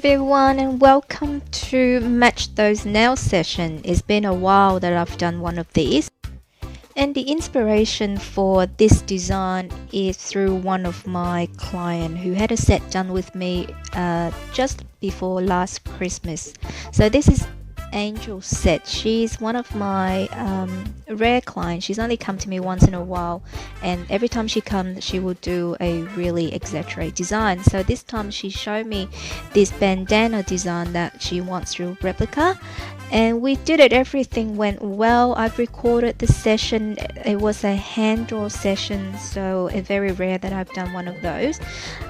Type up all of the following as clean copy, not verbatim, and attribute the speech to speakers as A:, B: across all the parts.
A: everyone, and welcome to Match Those Nails session. It's been a while that I've done one of these, and the inspiration for this design is through one of my clients who had a set done with me just before last Christmas. So this is Angel set. She's one of my rare clients. She's only come to me once in a while, and every time she comes she will do a really exaggerated design. So this time she showed me this bandana design that she wants to replica, and we did it. Everything went well. I've recorded the session. It was a hand draw session, so it's very rare that I've done one of those.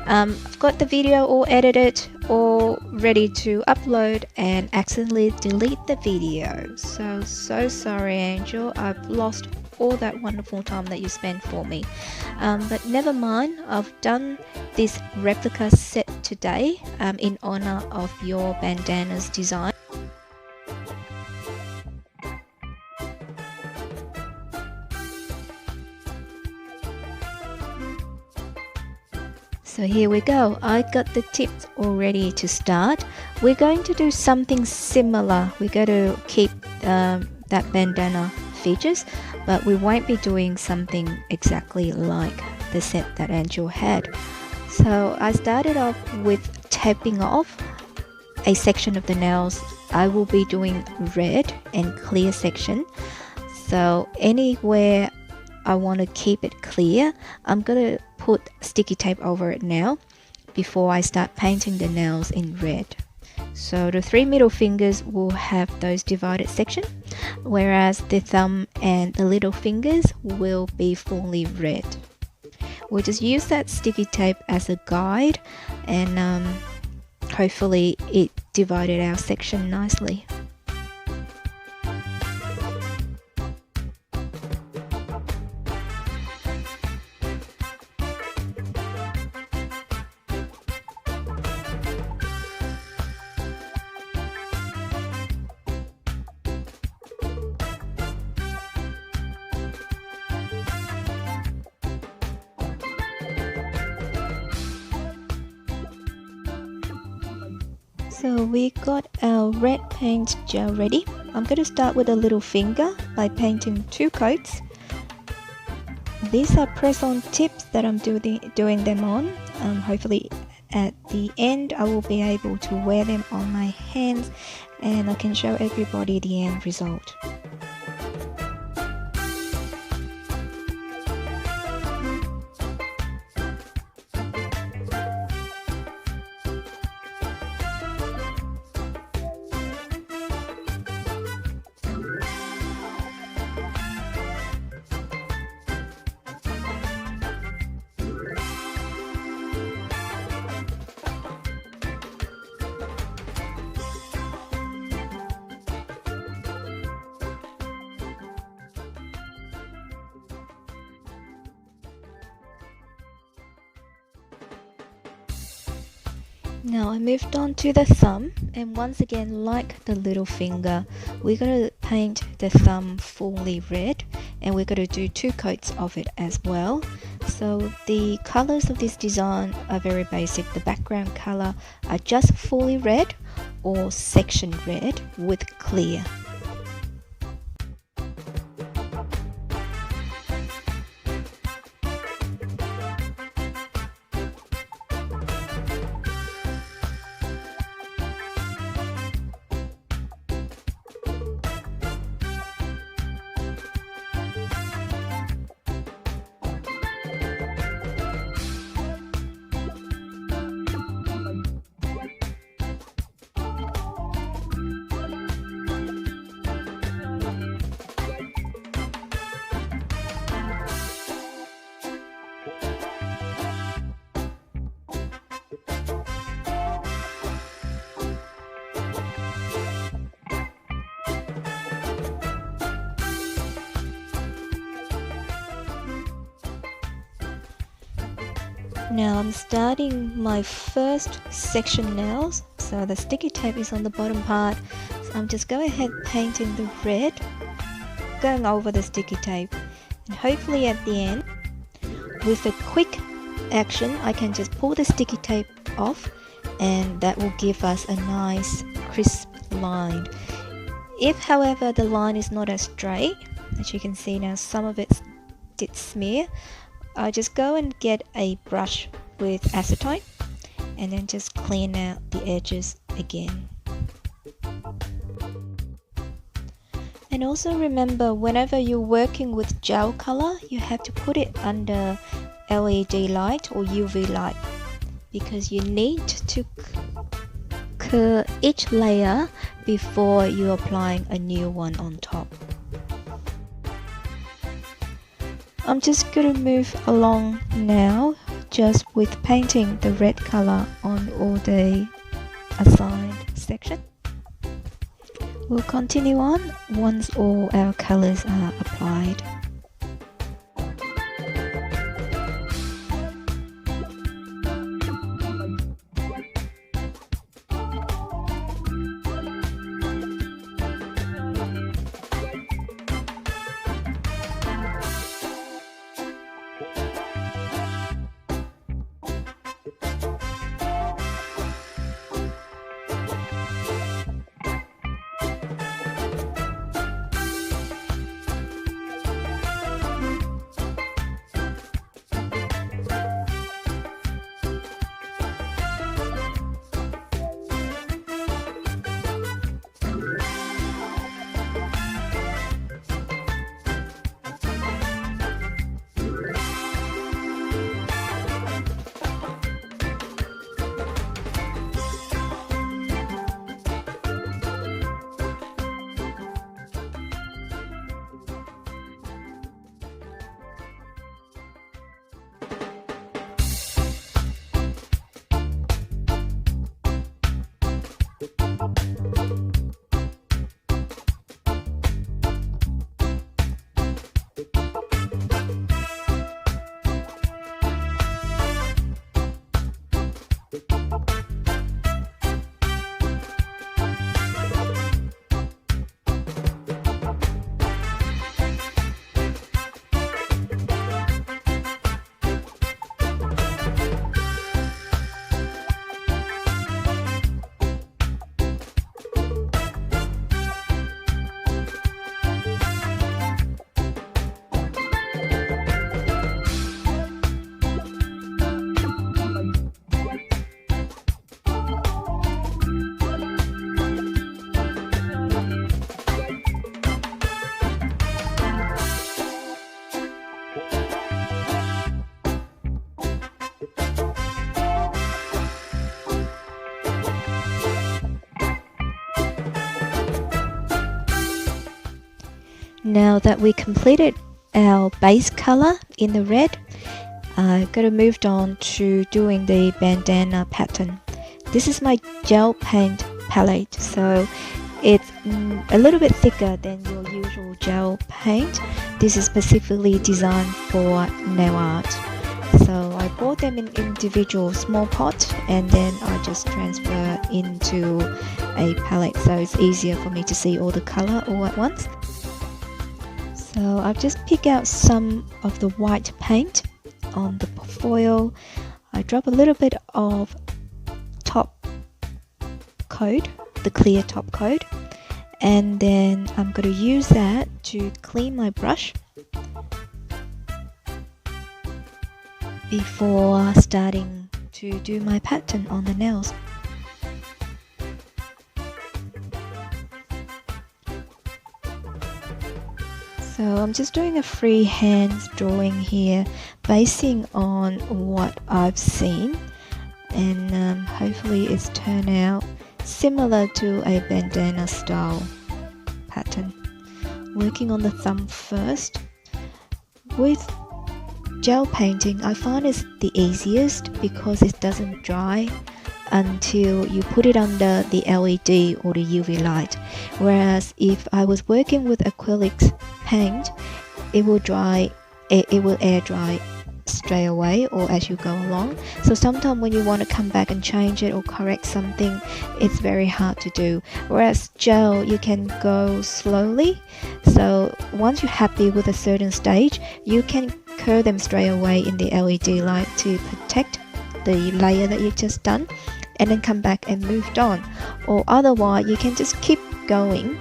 A: I've got the video all edited, all ready to upload, and accidentally delete the video. So sorry, Angel. I've lost all that wonderful time that you spent for me, but never mind. I've done this replica set today in honor of your bandana's design. So here we go. I got the tips all ready to start. We're going to do something similar. We're going to keep that bandana features, but we won't be doing something exactly like the set that Angel had. So I started off with taping off a section of the nails. I will be doing red and clear section. So anywhere I want to keep it clear, I'm going to put sticky tape over it now before I start painting the nails in red. So the 3 middle fingers will have those divided sections, whereas the thumb and the little fingers will be fully red. We'll just use that sticky tape as a guide, and hopefully it divided our section nicely. So we got our red paint gel ready. I'm going to start with a little finger by painting 2 coats. These are press-on tips that I'm doing them on. Hopefully at the end I will be able to wear them on my hands, and I can show everybody the end result. Now I moved on to the thumb, and once again, like the little finger, we're going to paint the thumb fully red, and we're going to do 2 coats of it as well. So the colors of this design are very basic. The background color are just fully red or section red with clear. Now I'm starting my first section nails, so the sticky tape is on the bottom part, so I'm just going ahead painting the red, going over the sticky tape, and hopefully at the end, with a quick action, I can just pull the sticky tape off and that will give us a nice crisp line. If however the line is not as straight, as you can see now some of it did smear, I just go and get a brush with acetone and then just clean out the edges again. And also remember, whenever you're working with gel color, you have to put it under LED light or UV light, because you need to cure each layer before you're applying a new one on top. I'm just going to move along now, just with painting the red color on all the assigned section. We'll continue on once all our colors are applied. Now that we completed our base color in the red, I've got to move on to doing the bandana pattern. This is my gel paint palette, so it's a little bit thicker than your usual gel paint. This is specifically designed for nail art. So I bought them in individual small pots and then I just transfer into a palette, so it's easier for me to see all the color all at once. So I've just picked out some of the white paint on the foil. I drop a little bit of top coat, the clear top coat, and then I'm going to use that to clean my brush before starting to do my pattern on the nails. So I'm just doing a freehand drawing here, basing on what I've seen, and hopefully it's turned out similar to a bandana style pattern. Working on the thumb first. With gel painting, I find it's the easiest because it doesn't dry until you put it under the LED or the UV light. Whereas if I was working with acrylic paint, it will air dry straight away or as you go along. So sometimes when you want to come back and change it or correct something, it's very hard to do. Whereas gel, you can go slowly. So once you're happy with a certain stage, you can curl them straight away in the LED light to protect the layer that you've just done. and then come back and moved on. Or otherwise you can just keep going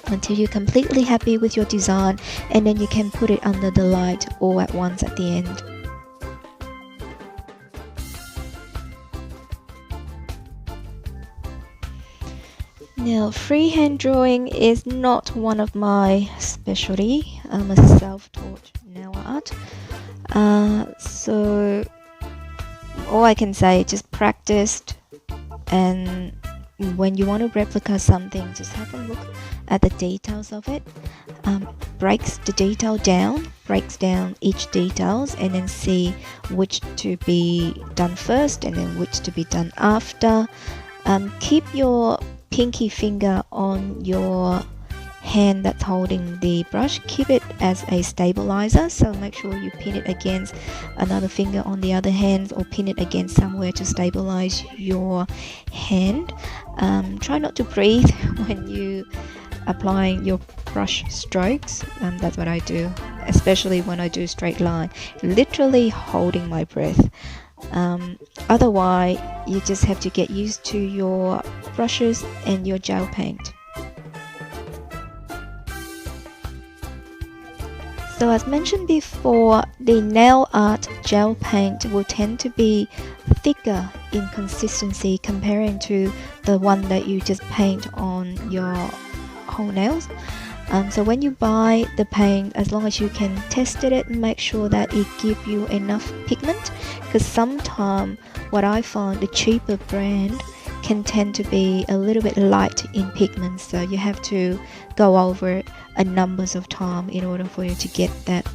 A: until you're completely happy with your design, and then you can put it under the light all at once at the end. Now, freehand drawing is not one of my specialty. I'm a self-taught nail art. So all I can say, just practiced, and when you want to replicate something, just have a look at the details of it. Breaks the detail down, breaks down each details, and then see which to be done first and then which to be done after. Keep your pinky finger on your hand that's holding the brush. Keep it as a stabilizer, so make sure you pin it against another finger on the other hand, or pin it against somewhere to stabilize your hand. Try not to breathe when you applying your brush strokes. That's what I do, especially when I do straight line, literally holding my breath. Otherwise you just have to get used to your brushes and your gel paint. So as mentioned before, the nail art gel paint will tend to be thicker in consistency comparing to the one that you just paint on your whole nails. So when you buy the paint, as long as you can test it and make sure that it gives you enough pigment, because sometimes what I find, the cheaper brand can tend to be a little bit light in pigment, so you have to go over it a numbers of times in order for you to get that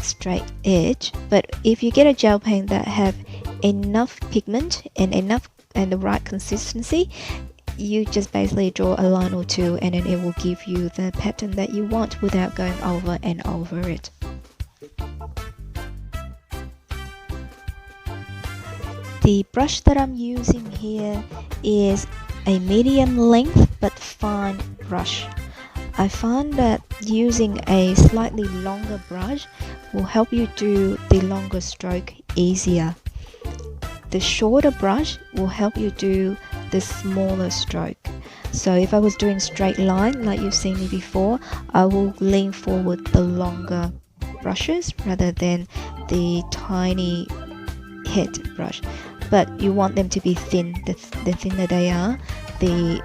A: straight edge. But if you get a gel paint that have enough pigment and the right consistency, you just basically draw a line or two, and then it will give you the pattern that you want without going over and over it. The brush that I'm using here is a medium length but fine brush. I find that using a slightly longer brush will help you do the longer stroke easier. The shorter brush will help you do the smaller stroke. So if I was doing straight line like you've seen me before, I will lean forward the longer brushes rather than the tiny head brush. But you want them to be thin. The thinner they are, the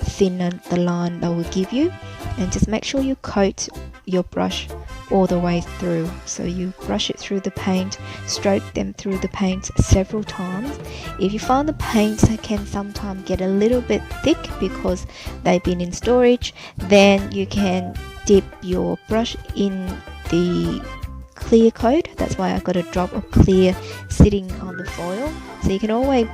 A: thinner the line they will give you. And just make sure you coat your brush all the way through. So you brush it through the paint, stroke them through the paint several times. If you find the paints can sometimes get a little bit thick because they've been in storage, then you can dip your brush in the clear coat. That's why I got a drop of clear sitting on the foil. So you can always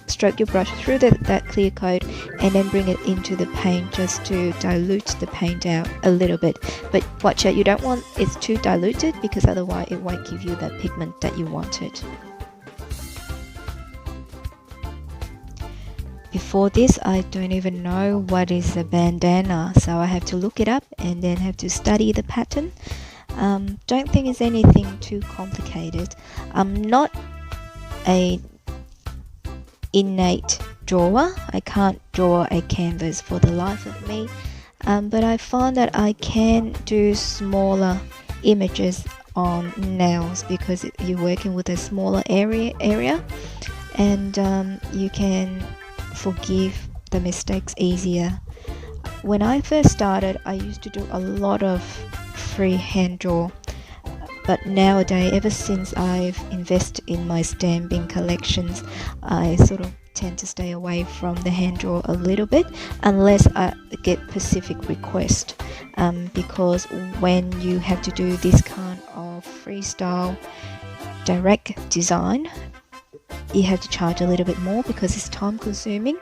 A: stroke your brush through that clear coat and then bring it into the paint just to dilute the paint out a little bit. But watch out, you don't want it too diluted because otherwise it won't give you that pigment that you wanted. Before this, I don't even know what is a bandana, so I have to look it up and then have to study the pattern. Don't think it's anything too complicated. I'm not a innate drawer. I can't draw a canvas for the life of me, but I find that I can do smaller images on nails because you're working with a smaller area, and you can forgive the mistakes easier. When I first started, I used to do a lot of freehand draw, but nowadays, ever since I've invested in my stamping collections, I sort of tend to stay away from the hand draw a little bit unless I get specific request, because when you have to do this kind of freestyle direct design, you have to charge a little bit more because it's time consuming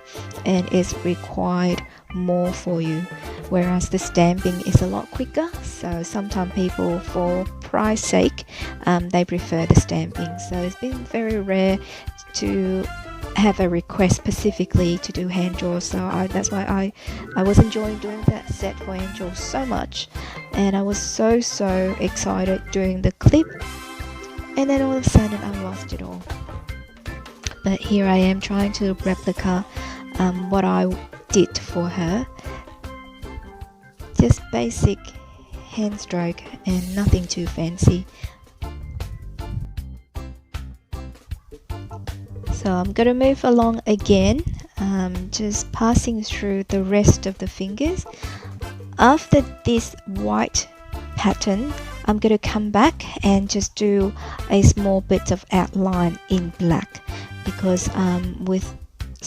A: and it's required more for you, whereas the stamping is a lot quicker. So sometimes people, for price sake, they prefer the stamping. So it's been very rare to have a request specifically to do hand draw, so that's why I was enjoying doing that set for Angel so much, and I was so excited doing the clip and then all of a sudden I lost it all. But here I am trying to replica what I did for her. Just basic hand stroke and nothing too fancy. So I'm going to move along again, just passing through the rest of the fingers. After this white pattern, I'm going to come back and just do a small bit of outline in black, because with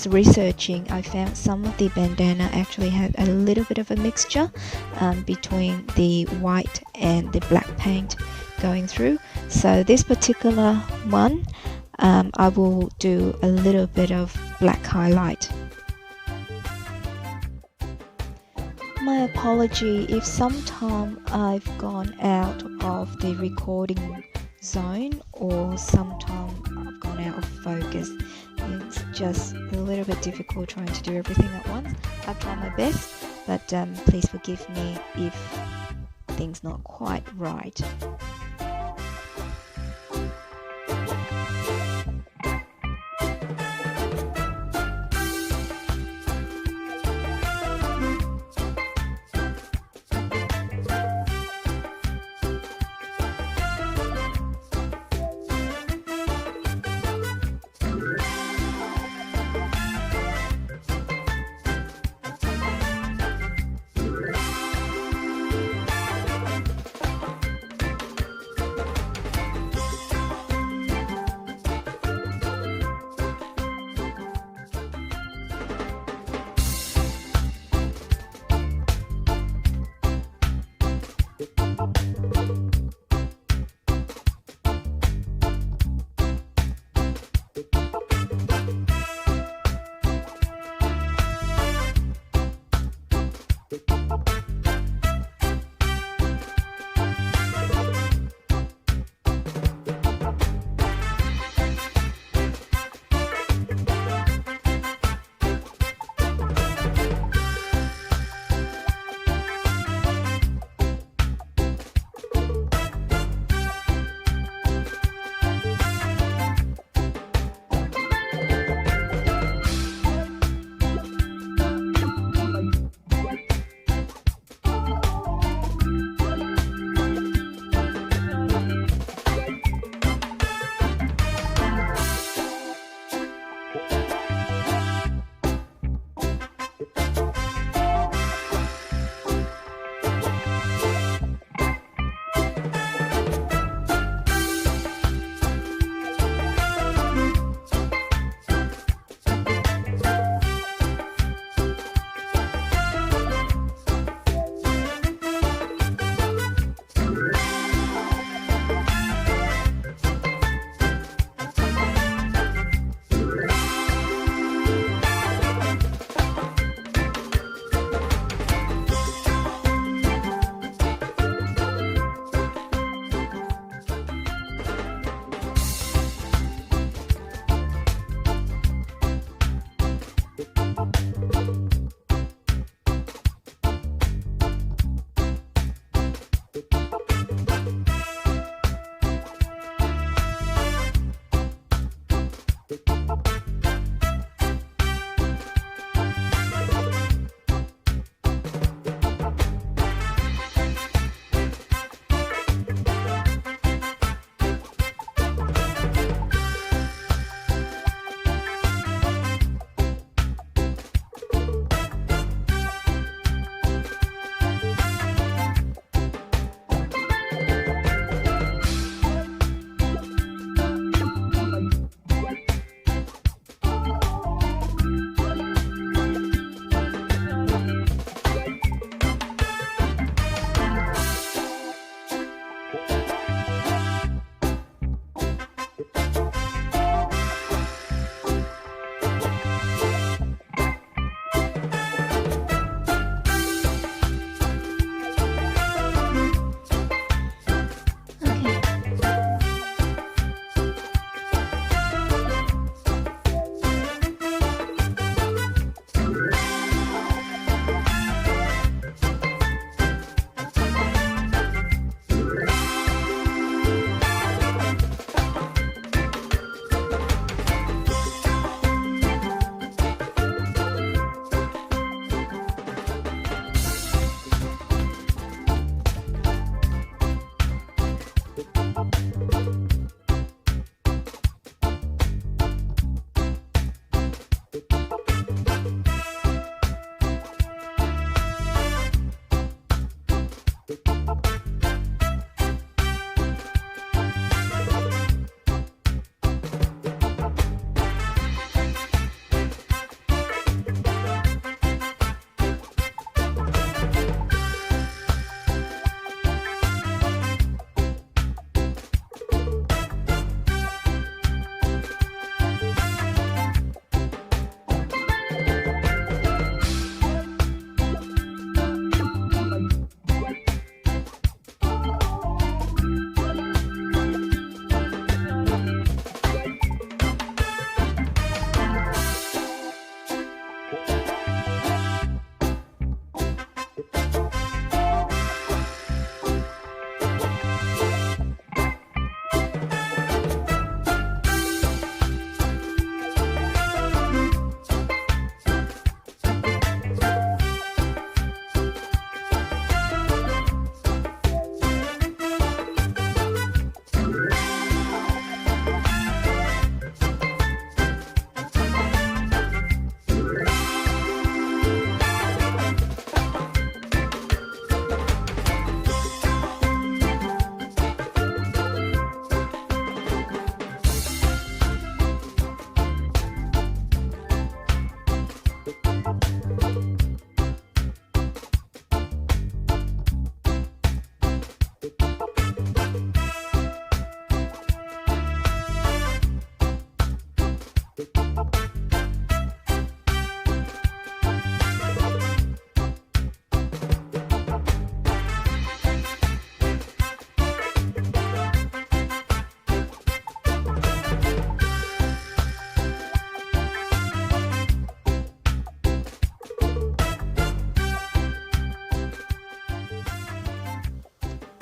A: researching I found some of the bandana actually had a little bit of a mixture between the white and the black paint going through. So this particular one, I will do a little bit of black highlight. My apology if sometime I've gone out of the recording zone or sometime I've gone out of focus. It's just a little bit difficult trying to do everything at once. I've tried my best, but please forgive me if things not quite right.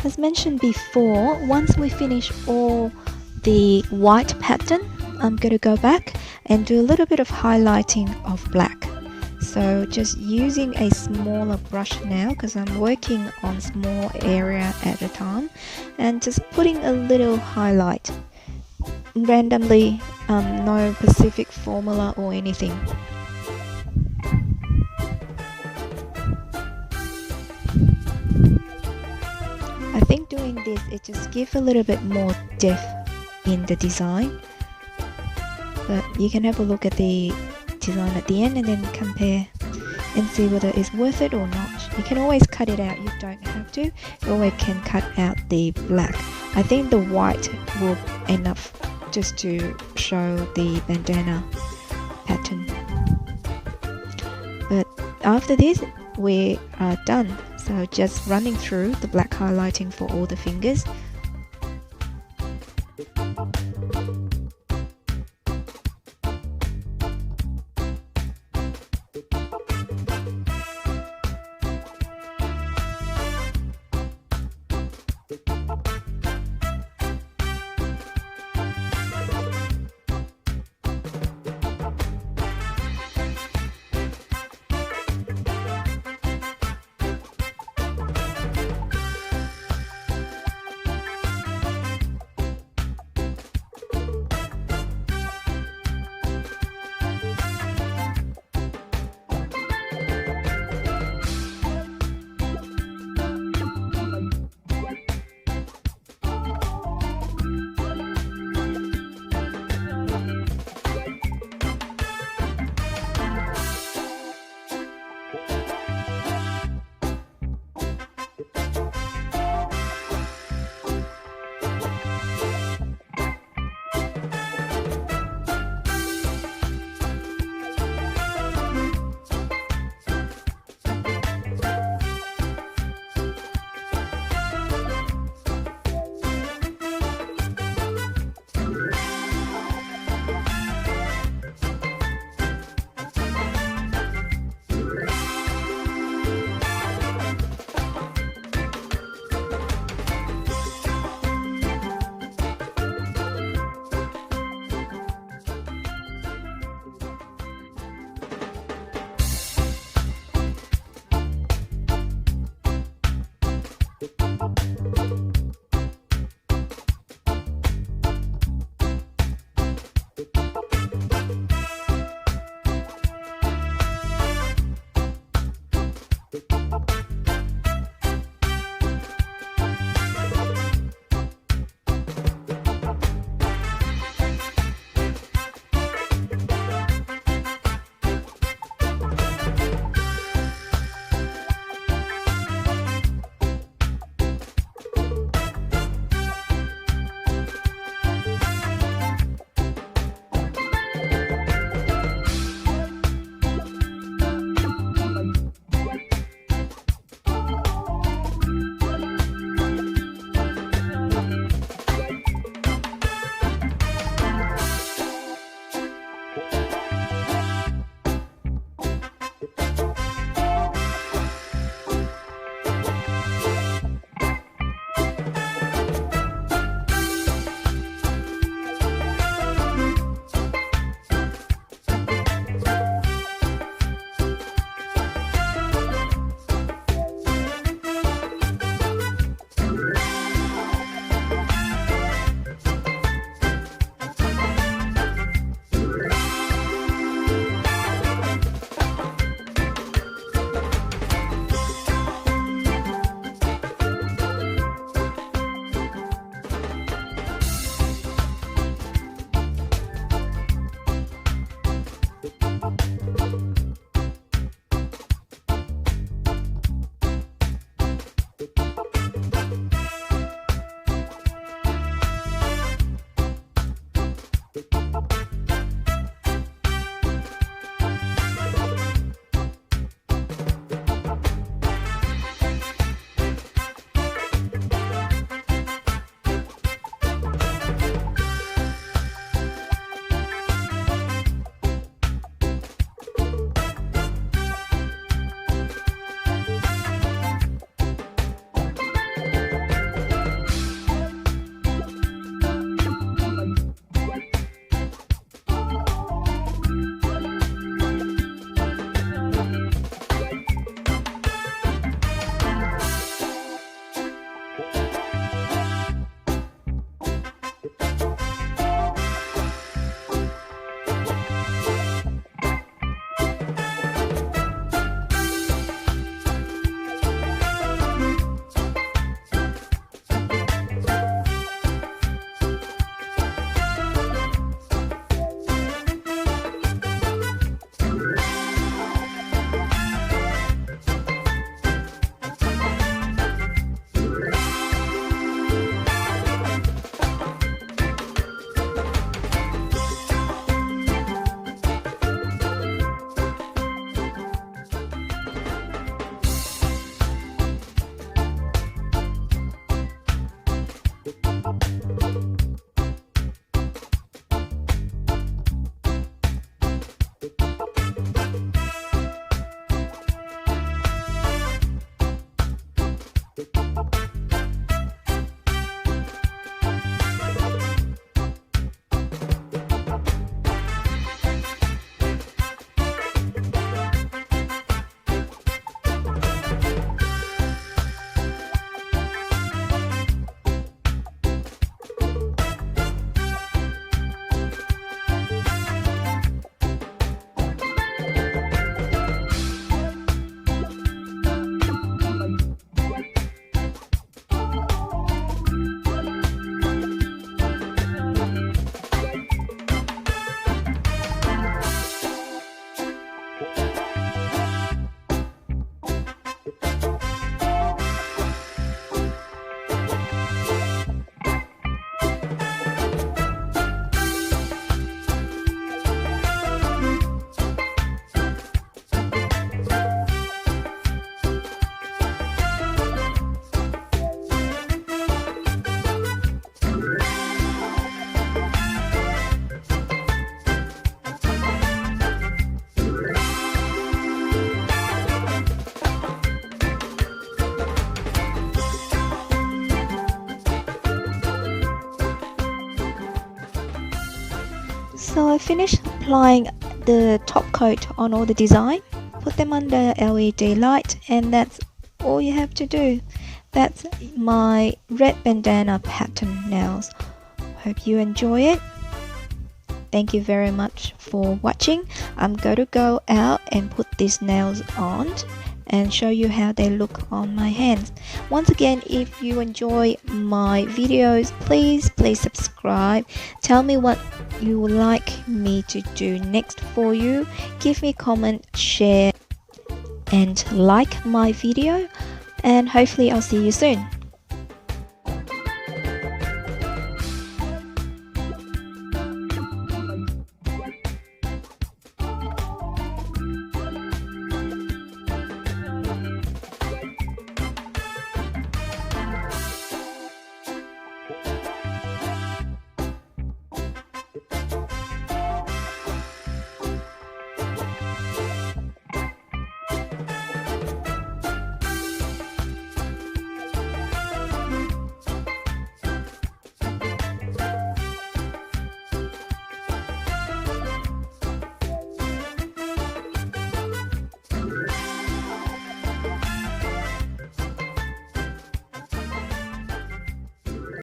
A: As mentioned before, once we finish all the white pattern, I'm going to go back and do a little bit of highlighting of black. So just using a smaller brush now, because I'm working on small area at a time, and just putting a little highlight randomly, no specific formula or anything. I think doing this, it just gives a little bit more depth in the design. But you can have a look at the design at the end and then compare and see whether it's worth it or not. You can always cut it out, you don't have to. You always can cut out the black. I think the white will enough just to show the bandana pattern. But after this, we are done. So just running through the black highlighting for all the fingers. So I finished applying the top coat on all the design, put them under LED light, and that's all you have to do. That's my red bandana pattern nails. Hope you enjoy it. Thank you very much for watching. I'm going to go out and put these nails on and show you how they look on my hands. Once again, if you enjoy my videos, please subscribe. Tell me what you would like me to do next for you. Give me a comment, share, and like my video, and hopefully I'll see you soon.